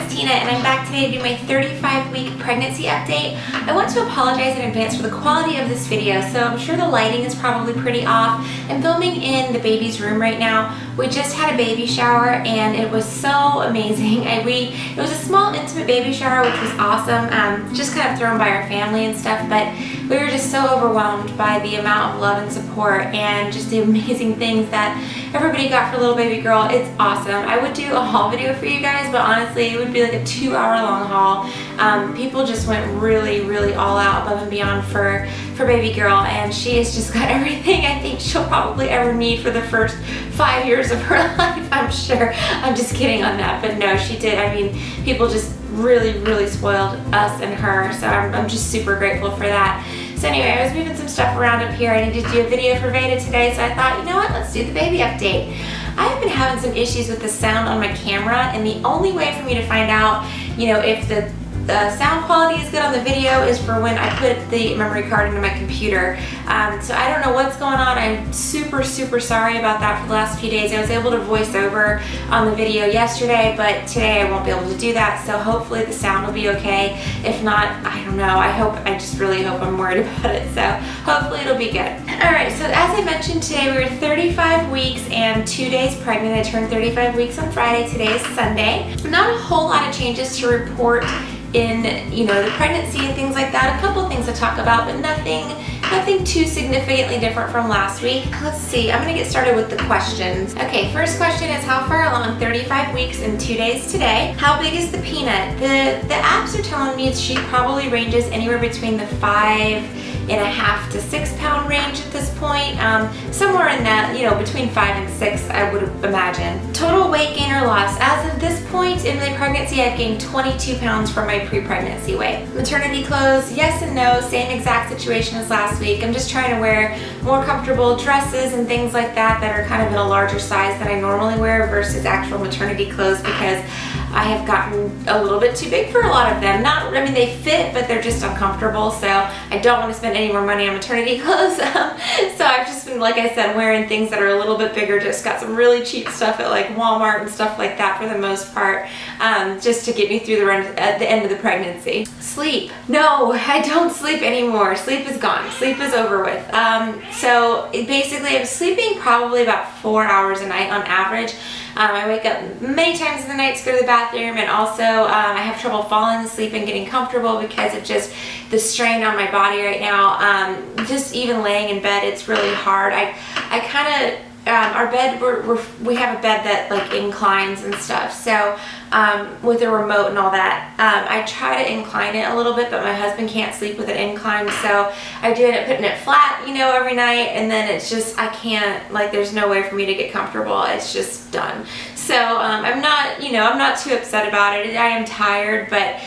it's Tina, and I'm back today to do my 35-week pregnancy update. I want to apologize in advance for the quality of this video, so I'm sure the lighting is probably pretty off. I'm filming in the baby's room right now. We just had a baby shower, and it was so amazing. It was a small, intimate baby shower, which was awesome, just kind of thrown by our family and stuff, but we were just so overwhelmed by the amount of love and support and just the amazing things that everybody got for little baby girl. It's awesome. I would do a haul video for you guys, but honestly, it would be like a 2-hour long haul. People just went really, really all out above and beyond for baby girl, and she has just got everything I think she'll probably ever need for the first 5 years of her life, I'm sure. I'm just kidding on that, but no, she did. I mean, people just really, really spoiled us and her, so I'm just super grateful for that. So anyway, I was moving some stuff around up here. I needed to do a video for VEDA today, so I thought, you know what, let's do the baby update. I've been having some issues with the sound on my camera, and the only way for me to find out, you know, if the sound quality is good on the video is for when I put the memory card into my computer. So I don't know what's going on. I'm super, super sorry about that for the last few days. I was able to voice over on the video yesterday, but today I won't be able to do that. So hopefully the sound will be okay. If not, I don't know. I just really hope. I'm worried about it. So hopefully it'll be good. All right, so as I mentioned today, we were 35 weeks and 2 days pregnant. I turned 35 weeks on Friday. Today is Sunday. Not a whole lot of changes to report in, you know, the pregnancy and things like that. A couple things to talk about, but nothing too significantly different from last week. Let's see, I'm gonna get started with the questions. Okay, first question is, how far along? 35 weeks and 2 days today. How big is the peanut? The apps are telling me she probably ranges anywhere between the 5.5 to 6 pound range at this point. Somewhere in that, you know, between 5 and 6, I would imagine. Total weight gain or loss. As of this point in my pregnancy, I've gained 22 pounds from my pre-pregnancy weight. Maternity clothes, yes and no, same exact situation as last week. I'm just trying to wear more comfortable dresses and things like that are kind of in a larger size than I normally wear versus actual maternity clothes, because I have gotten a little bit too big for a lot of them. I mean, they fit, but they're just uncomfortable, so I don't want to spend any more money on maternity clothes. So I've just been, like I said, wearing things that are a little bit bigger. Just got some really cheap stuff at like Walmart and stuff like that for the most part, just to get me through the run at the end of the pregnancy. Sleep. No, I don't sleep anymore. Sleep is gone. Sleep is over with. So basically I'm sleeping probably about 4 hours a night on average. I wake up many times in the night to go to the bathroom, and also I have trouble falling asleep and getting comfortable because of just the strain on my body right now. Just even laying in bed, it's really hard. I kind of, our bed, we have a bed that like inclines and stuff, so with a remote and all that, I try to incline it a little bit, but my husband can't sleep with it inclined, so I do end up putting it flat, you know, every night, and then it's just, I can't, like, there's no way for me to get comfortable. It's just done. So I'm not, you know, I'm not too upset about it. I am tired, but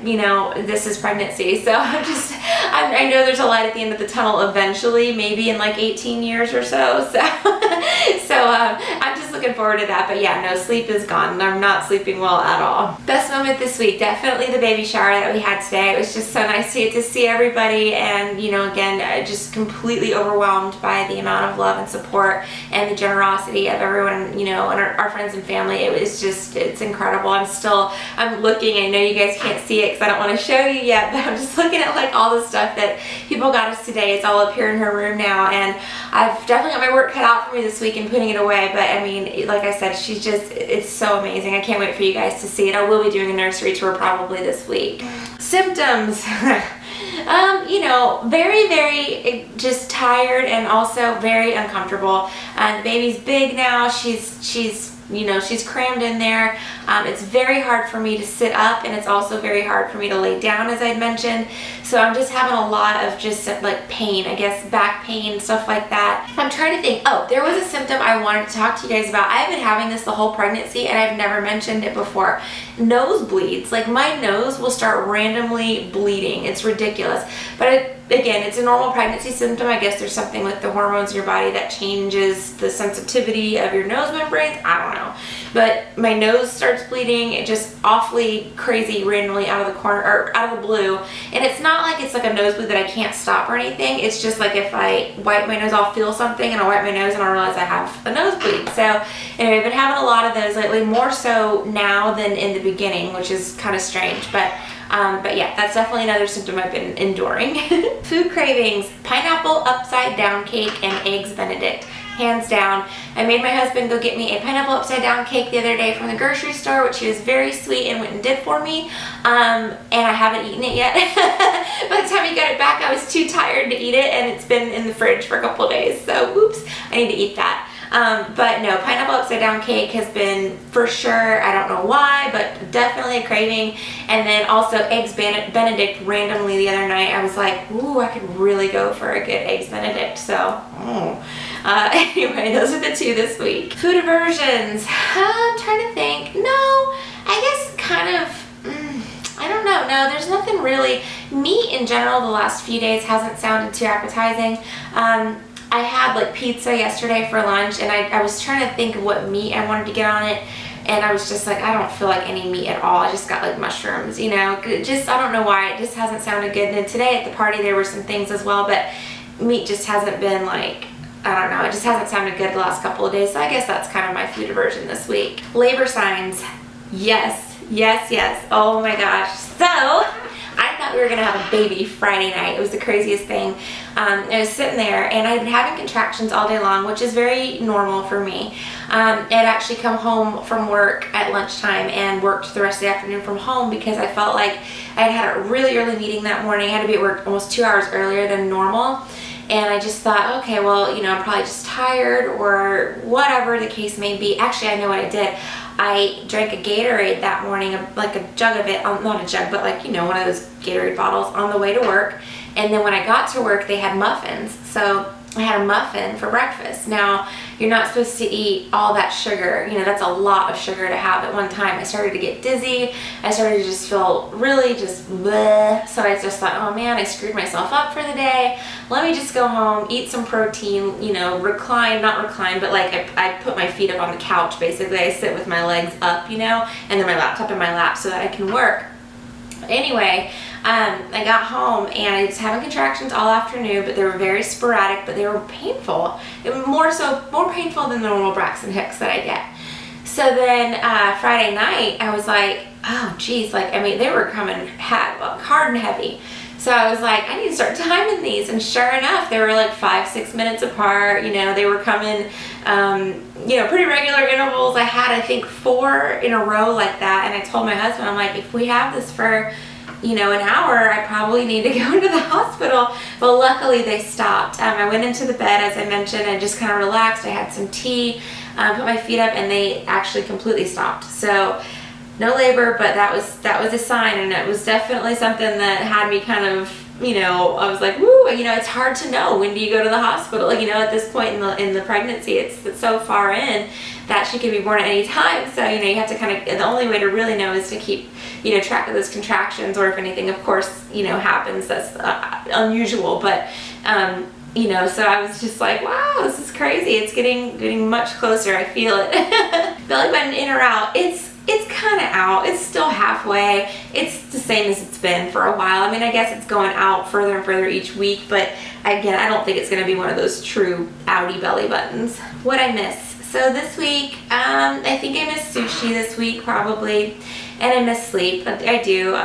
you know, this is pregnancy, so I know there's a light at the end of the tunnel eventually, maybe in like 18 years or so. So I'm just looking forward to that. But yeah, no, sleep is gone. I'm not sleeping well at all. Best moment this week, definitely the baby shower that we had today. It was just so nice to see everybody, and you know, again, just completely overwhelmed by the amount of love and support and the generosity of everyone, you know, and our friends and family. It was just, it's incredible. I'm looking, I know you guys can't see it because I don't want to show you yet, but I'm just looking at like all the stuff that people got us today. It's all up here in her room now, and I've definitely got my work cut out for me this week in putting it away, but I mean, like I said, she's just, it's so amazing. I can't wait for you guys to see it. I will be doing a nursery tour probably this week. Symptoms. You know, very, very just tired and also very uncomfortable. The baby's big now. She's you know, she's crammed in there. It's very hard for me to sit up, and it's also very hard for me to lay down, as I'd mentioned. So I'm just having a lot of just like pain, I guess, back pain, stuff like that. I'm trying to think. Oh, there was a symptom I wanted to talk to you guys about. I've been having this the whole pregnancy, and I've never mentioned it before. Nosebleeds. Like, my nose will start randomly bleeding. It's ridiculous. But again, it's a normal pregnancy symptom. I guess there's something with the hormones in your body that changes the sensitivity of your nose membranes. I don't know. But my nose starts bleeding. It just awfully crazy randomly out of the corner, or out of the blue. And it's not like it's like a nosebleed that I can't stop or anything. It's just like if I wipe my nose, I'll feel something and I'll wipe my nose and I'll realize I have a nosebleed. So anyway, I've been having a lot of those lately, more so now than in the beginning, which is kind of strange. But yeah, that's definitely another symptom I've been enduring. Food cravings, pineapple upside down cake and eggs Benedict. Hands down. I made my husband go get me a pineapple upside down cake the other day from the grocery store, which he was very sweet and went and did for me. And I haven't eaten it yet. By the time he got it back, I was too tired to eat it, and it's been in the fridge for a couple of days. So, oops, I need to eat that. But no, pineapple upside down cake has been for sure, I don't know why, but definitely a craving. And then also eggs Benedict randomly the other night. I was like, ooh, I could really go for a good eggs Benedict. So, anyway, those are the two this week. Food aversions. I'm trying to think. No, I guess kind of, I don't know. No, there's nothing really. Meat in general the last few days hasn't sounded too appetizing. I had like pizza yesterday for lunch, and I was trying to think of what meat I wanted to get on it, and I was just like, I don't feel like any meat at all. I just got like mushrooms, you know, just, I don't know why, it just hasn't sounded good. And then today at the party there were some things as well, but meat just hasn't been like, I don't know, it just hasn't sounded good the last couple of days. So I guess that's kind of my food aversion this week. Labor signs. Yes, yes, yes. Oh my gosh. So I thought we were gonna have a baby Friday night. It was the craziest thing. I was sitting there and I'd been having contractions all day long, which is very normal for me. I'd actually come home from work at lunchtime and worked the rest of the afternoon from home because I felt like I had a really early meeting that morning. I had to be at work almost 2 hours earlier than normal. And I just thought, okay, well, you know, I'm probably just tired or whatever the case may be. Actually, I know what I did. I drank a Gatorade that morning, like a jug of it, not a jug, but like, you know, one of those Gatorade bottles on the way to work. And then when I got to work, they had muffins. So I had a muffin for breakfast. Now, you're not supposed to eat all that sugar. You know, that's a lot of sugar to have at one time. I started to get dizzy. I started to just feel really just bleh. So I just thought, oh man, I screwed myself up for the day. Let me just go home, eat some protein, you know, not recline, but like I put my feet up on the couch, basically. I sit with my legs up, you know, and then my laptop in my lap so that I can work. Anyway, I got home and I was having contractions all afternoon, but they were very sporadic, but they were painful. It was more painful than the normal Braxton Hicks that I get. So then Friday night, I was like, oh geez, like, I mean, they were coming hard and heavy. So I was like, I need to start timing these. And sure enough, they were like 5-6 minutes apart. You know, they were coming, you know, pretty regular intervals. I had, I think, 4 in a row like that. And I told my husband, I'm like, if we have this for, you know, an hour, I probably need to go to the hospital. Well, luckily they stopped. I went into the bed, as I mentioned, and just kind of relaxed. I had some tea, put my feet up, and they actually completely stopped. So no labor, but that was a sign, and it was definitely something that had me kind of, you know, I was like, woo, you know, it's hard to know when do you go to the hospital. You know, at this point in the pregnancy, it's so far in that she could be born at any time. So, you know, you have to kind of, the only way to really know is to keep, you know, track of those contractions, or if anything, of course, you know, happens that's unusual. But, you know, so I was just like, wow, this is crazy. It's getting much closer. I feel it. Belly button in or out? It's kind of out. It's still halfway. It's the same as it's been for a while. I mean, I guess it's going out further and further each week, but again, I don't think it's going to be one of those true outie belly buttons. What I miss? So this week, I think I miss sushi this week probably, and I miss sleep. I do.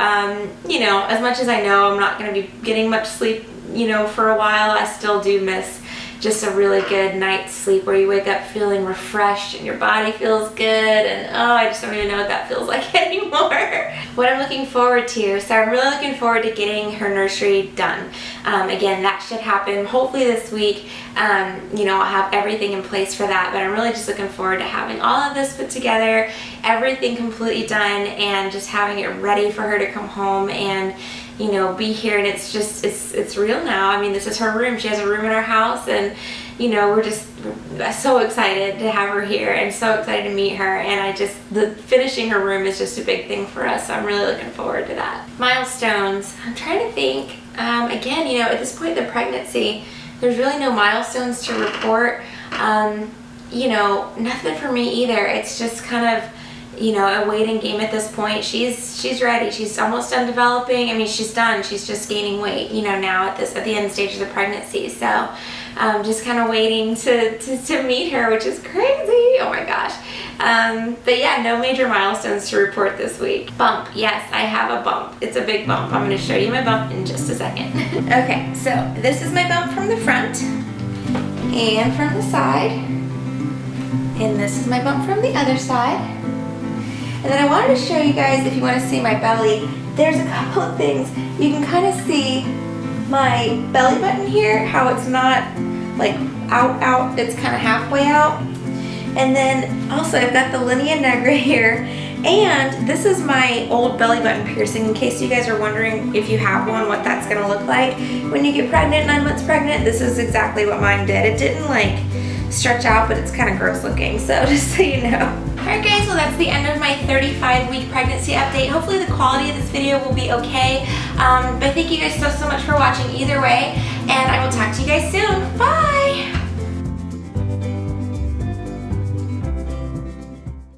You know, as much as I know I'm not going to be getting much sleep, you know, for a while, I still do miss just a really good night's sleep where you wake up feeling refreshed and your body feels good, and oh, I just don't even know what that feels like anymore. What I'm looking forward to, so I'm really looking forward to getting her nursery done. Again, that should happen hopefully this week. You know, I'll have everything in place for that, but I'm really just looking forward to having all of this put together, everything completely done, and just having it ready for her to come home and, you know, be here. And it's just, it's real now. I mean, this is her room. She has a room in our house, and, you know, we're so excited to have her here and so excited to meet her. And finishing her room is just a big thing for us. So I'm really looking forward to that. Milestones. I'm trying to think. Again, you know, at this point in the pregnancy, there's really no milestones to report. You know, nothing for me either. It's just kind of, you know, a waiting game at this point. She's ready. She's almost done developing. I mean, she's done. She's just gaining weight, you know, now at the end stage of the pregnancy. So just kind of waiting to meet her, which is crazy. Oh my gosh. But yeah, no major milestones to report this week. Bump. Yes, I have a bump. It's a big bump. I'm going to show you my bump in just a second. Okay, so this is my bump from the front and from the side. And this is my bump from the other side. And then I wanted to show you guys, if you want to see my belly, there's a couple of things. You can kind of see my belly button here, how it's not like out, it's kind of halfway out. And then also I've got the linea negra here, and this is my old belly button piercing, in case you guys are wondering if you have one, what that's gonna look like. When you get pregnant, 9 months pregnant, this is exactly what mine did. It didn't like stretch out, but it's kind of gross looking, so just so you know. Alright guys, well that's the end of my 35-week pregnancy update. Hopefully the quality of this video will be okay, but thank you guys so much for watching either way, and I will talk to you guys soon. Bye!